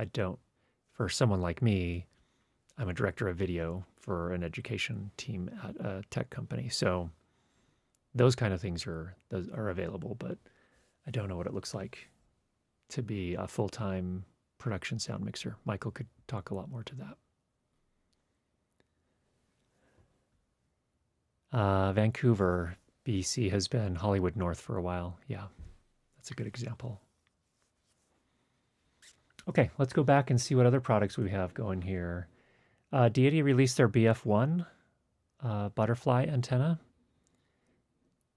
For someone like me, I'm a director of video for an education team at a tech company. So those kind of things are available, but I don't know what it looks like to be a full-time production sound mixer. Michael could talk a lot more to that. Vancouver, BC has been Hollywood North for a while. Yeah, that's a good example. Okay, let's go back and see what other products we have going here. Deity released their BF1 butterfly antenna.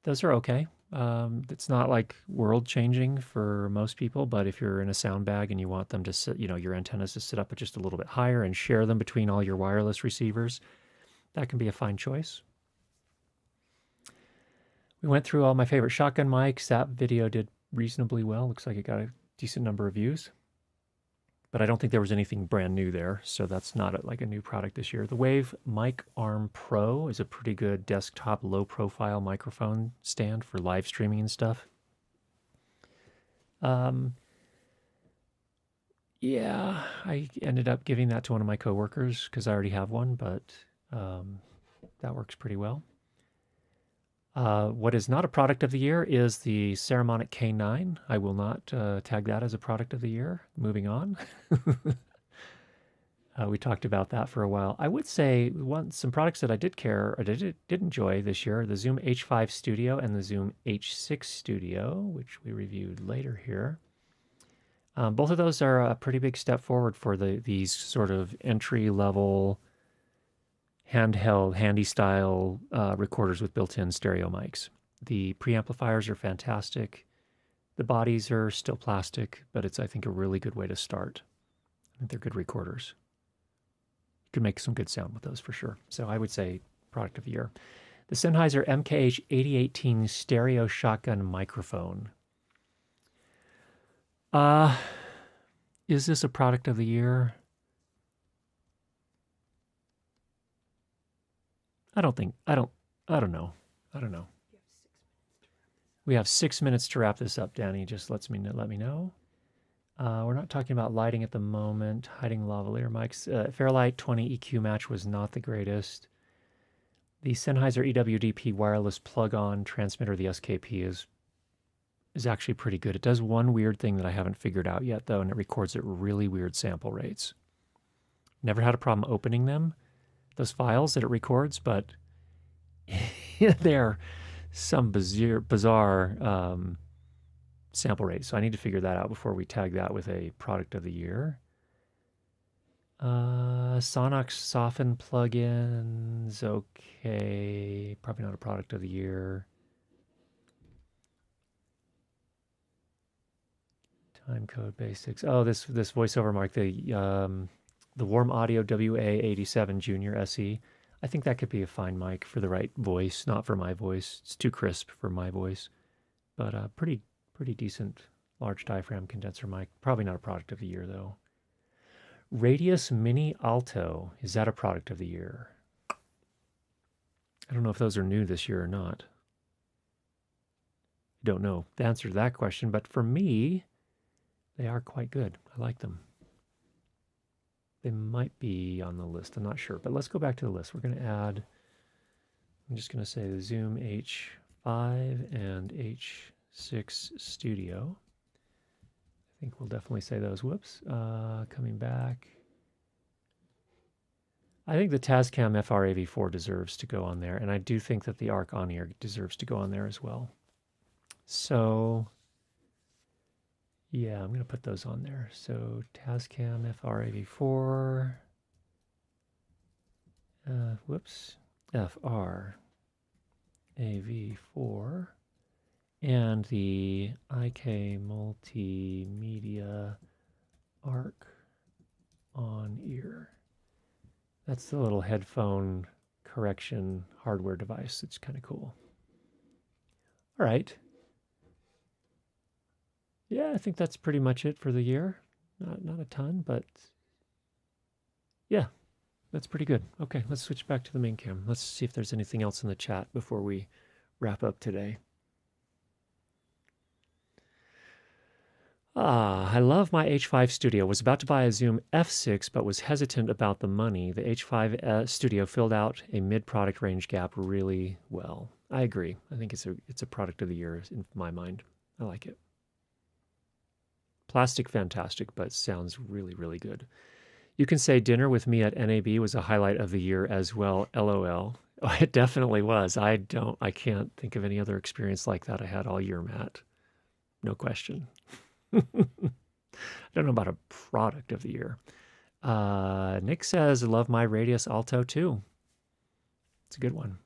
Those are okay. It's not like world changing for most people, but if you're in a sound bag and you want them to sit, your antennas to sit up just a little bit higher and share them between all your wireless receivers, that can be a fine choice. We went through all my favorite shotgun mics. That video did reasonably well. Looks like it got a decent number of views. But I don't think there was anything brand new there, so that's not like a new product this year. The Wave Mic Arm Pro is a pretty good desktop low-profile microphone stand for live streaming and stuff. Yeah, I ended up giving that to one of my coworkers because I already have one, but that works pretty well. What is not a product of the year is the Saramonic K9. I will not tag that as a product of the year. Moving on. We talked about that for a while. I would say some products that I did enjoy this year, the Zoom H5 Studio and the Zoom H6 Studio, which we reviewed later here. Both of those are a pretty big step forward for these sort of entry-level handheld, handy-style recorders with built-in stereo mics. The preamplifiers are fantastic. The bodies are still plastic, but it's, I think, a really good way to start. I think they're good recorders. You can make some good sound with those for sure. So I would say product of the year. The Sennheiser MKH8018 stereo shotgun microphone. Is this a product of the year? I don't know. We have 6 minutes to wrap this up, Danny. Just let me know. We're not talking about lighting at the moment. Hiding lavalier mics. Fairlight 20 EQ match was not the greatest. The Sennheiser EWDP wireless plug-on transmitter, the SKP, is actually pretty good. It does one weird thing that I haven't figured out yet, though, and it records at really weird sample rates. Never had a problem opening them, those files that it records, but they're some bizarre sample rate. So I need to figure that out before we tag that with a product of the year. Sonox Soften plugins, okay. Probably not a product of the year. Timecode Basics. Oh, this voiceover mic, the Warm Audio WA87 Junior SE. I think that could be a fine mic for the right voice, not for my voice. It's too crisp for my voice, but pretty decent large diaphragm condenser mic. Probably not a product of the year though. Radius Mini Alto. Is that a product of the year? I don't know if those are new this year or not. I don't know the answer to that question, but for me, they are quite good. I like them. They might be on the list. I'm not sure, but let's go back to the list. We're going to add, I'm just going to say the Zoom H5 and H6 Studio. I think we'll definitely say those. Whoops. Coming back. I think the Tascam FR-AV4 deserves to go on there, and I do think that the Arc On-Ear deserves to go on there as well. So, yeah, I'm going to put those on there. So, Tascam FR-AV4. Whoops. FR-AV4. And the IK Multimedia Arc On-Ear. That's the little headphone correction hardware device. It's kind of cool. All right. Yeah, I think that's pretty much it for the year. Not a ton, but yeah, that's pretty good. Okay, let's switch back to the main cam. Let's see if there's anything else in the chat before we wrap up today. I love my H5 Studio. Was about to buy a Zoom F6, but was hesitant about the money. The H5 Studio filled out a mid-product range gap really well. I agree. I think it's a product of the year in my mind. I like it. Plastic, fantastic, but sounds really, really good. You can say dinner with me at NAB was a highlight of the year as well. LOL. Oh, it definitely was. I can't think of any other experience like that I had all year, Matt. No question. I don't know about a product of the year. Nick says, I love my Radius Alto too. It's a good one.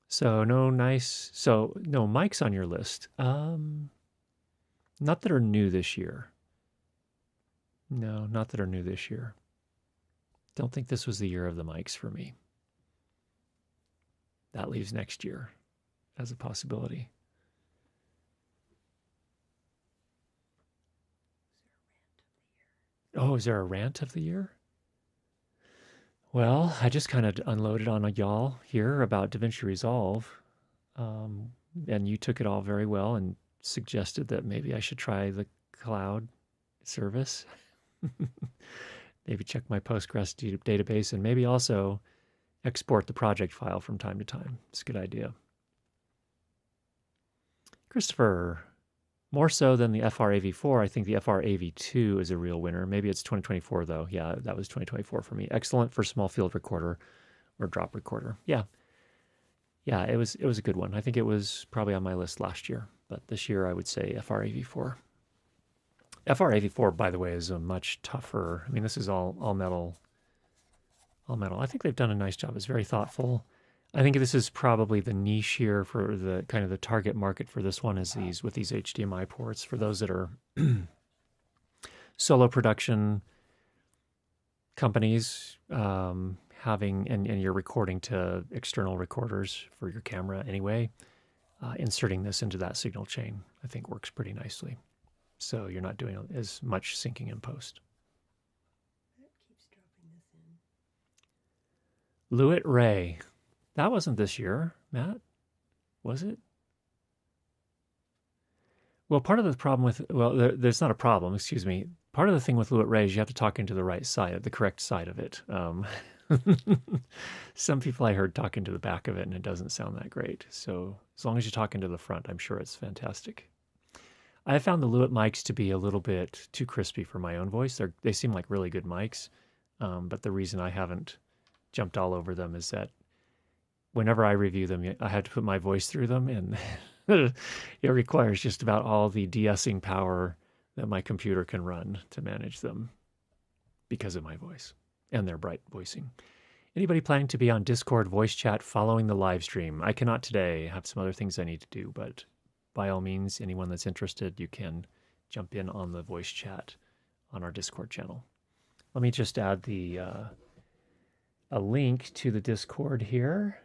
So no mics on your list. Not that are new this year. No, not that are new this year. Don't think this was the year of the mics for me. That leaves next year as a possibility. Oh, is there a rant of the year? Well, I just kind of unloaded on y'all here about DaVinci Resolve. And you took it all very well and suggested that maybe I should try the cloud service. Maybe check my Postgres database and maybe also export the project file from time to time. It's a good idea. Christopher, more so than the FR-AV4, I think the FR-AV2 is a real winner. Maybe it's 2024 though. Yeah, that was 2024 for me. Excellent for small field recorder or drop recorder. Yeah. Yeah, it was a good one. I think it was probably on my list last year, but this year I would say FR-AV4. FR-AV4, by the way, is a much tougher. I mean, this is all metal. All metal. I think they've done a nice job. It's very thoughtful. I think this is probably the niche here for the kind of the target market for this one is these with these HDMI ports for those that are solo production companies having and you're recording to external recorders for your camera anyway. Inserting this into that signal chain, I think works pretty nicely. So you're not doing as much syncing in post. That keeps dropping this in. Lewitt Ray. That wasn't this year, Matt. Was it? Well, part of the problem with, well, there's not a problem, excuse me. Part of the thing with Lewitt Ray is you have to talk into the right side, the correct side of it. Some people I heard talk into the back of it and it doesn't sound that great. So as long as you talk into the front, I'm sure it's fantastic. I found the Lewitt mics to be a little bit too crispy for my own voice. They seem like really good mics, but the reason I haven't jumped all over them is that whenever I review them, I had to put my voice through them, and it requires just about all the de-essing power that my computer can run to manage them because of my voice and their bright voicing. Anybody planning to be on Discord voice chat following the live stream? I cannot today. I have some other things I need to do, but by all means, anyone that's interested, you can jump in on the voice chat on our Discord channel. Let me just add a link to the Discord here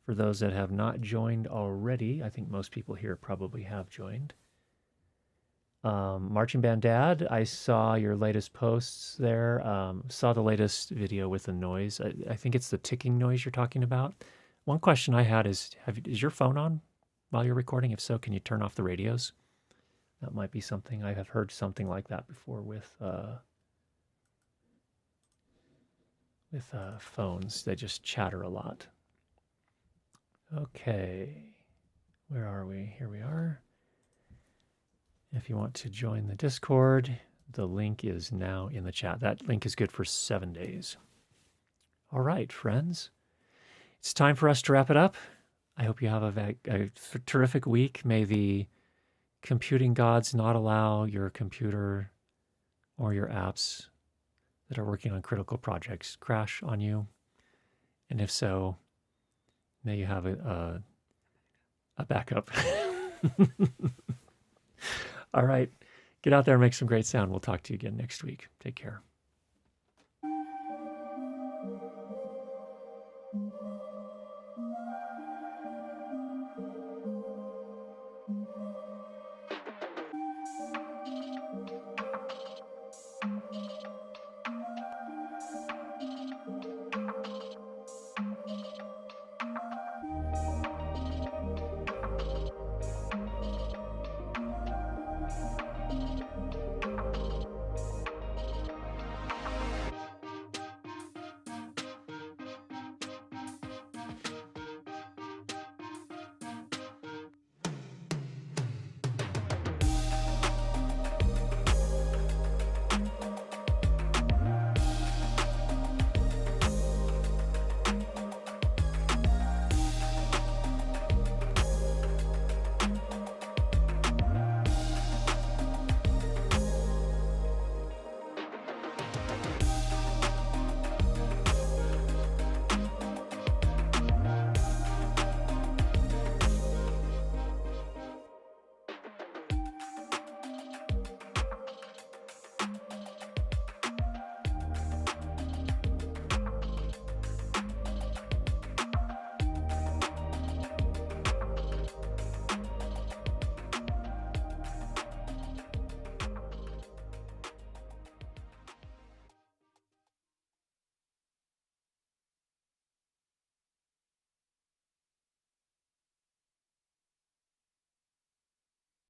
for those that have not joined already. I think most people here probably have joined. Marching Band Dad, I saw your latest posts there. Saw the latest video with the noise. I think it's the ticking noise you're talking about. One question I had is, is your phone on while you're recording? If so, can you turn off the radios? That might be something. I have heard something like that before with phones. They just chatter a lot. Okay, where are we? Here we are. If you want to join the Discord, the link is now in the chat. That link is good for 7 days. All right, friends. It's time for us to wrap it up. I hope you have a terrific week. May the computing gods not allow your computer or your apps that are working on critical projects crash on you. And if so, may you have a backup. All right. Get out there and make some great sound. We'll talk to you again next week. Take care.